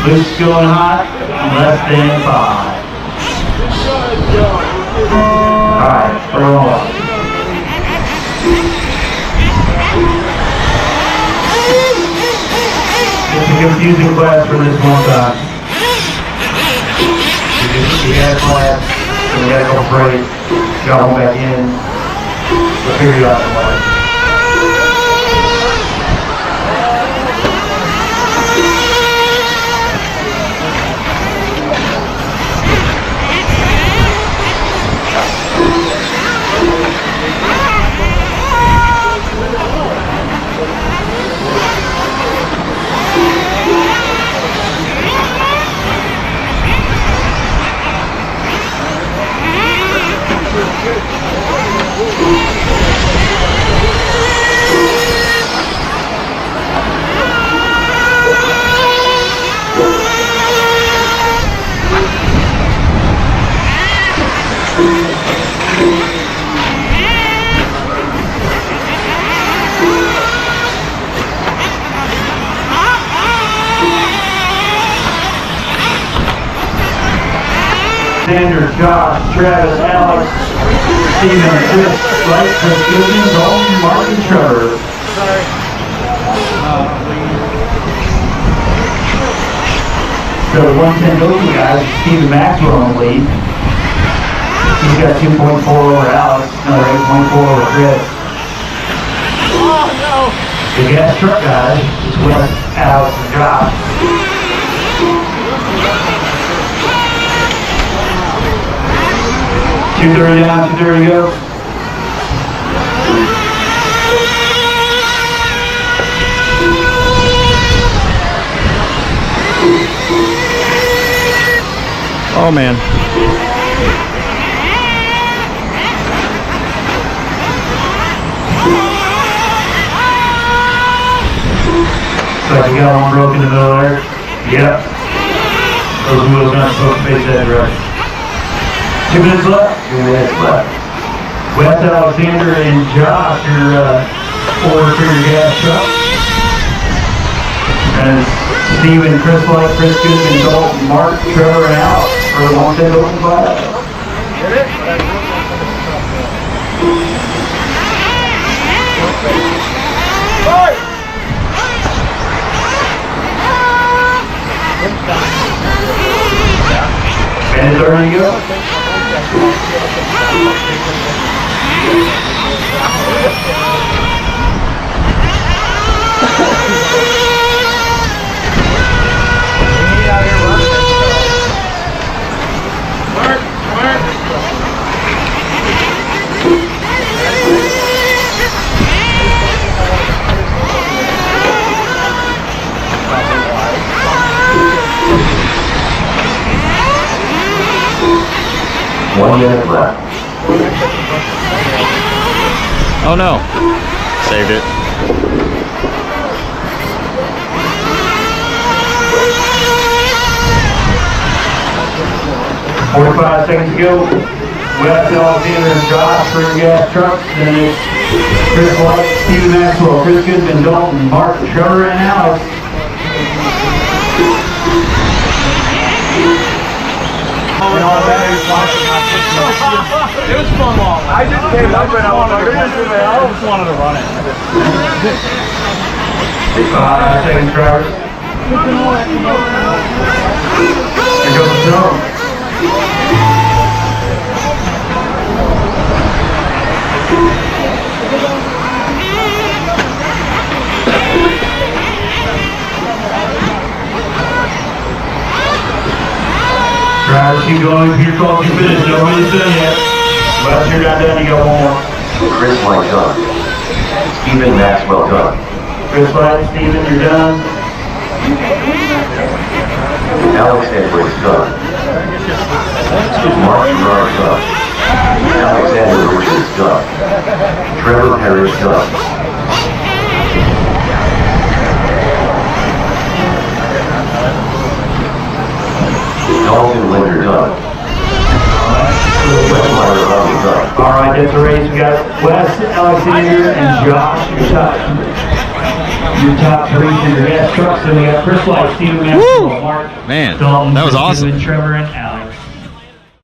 Luke's going hot, less than 5. Alright, throw off. It's a confusing class for this one time. You got a class, and we gotta go break, got one back in, we'll figure it out tomorrow. Xander, Josh, Travis, Alex, Steven, Chris, Blake, Chris Goodman, Dalton, Mark, and Trevor. So the 110 Dalton guys, Steven Maxwell in the lead. He's got 2.4 over Alex, another 8.4 over Chris. Oh no! The gas truck guys, it's Wes, Alex, and Josh. 2:30 down, 2:30 go. Oh man. So we got one broke in the middle there. Yep. Those wheels aren't supposed to face that direction. 2 minutes left. 2 minutes left. Wes, Alexander, and Josh are order for your gas truck. And Steve and Chris Light, Chris Goodman, Dalton, Mark, Trevor, and Alex for the 110 Open class. Minute 30 to go. One minute left. Oh no. Saved it. $45 seconds to go. Wes, Alexander, and Josh for your gas trucks. And it's Chris Light, Steven Maxwell, Chris Goodman, Dalton, Mark, Trevor, and Alex. It was fun long. I just came up and I just wanted to run it. 5 seconds, Trevor. Here goes the snow. Drivers keep going, your call to finish, nobody's done yet. Well, you're not done, you got one more. Chris Light done. Steven Maxwell done. Chris Light, Steven, you're done. Alex Edwards done. Mark Gerard done. Alexander Richards done. Trevor Parrish done. Dalton Linder done. All right, that's the race. We got Wes, Alexander, and Josh. Your time. your top three for your gas trucks. Then we got Chris White, Steven Maxwell, Mark Man, Dalton, that was Chris awesome. Goodman, Trevor, and Alex.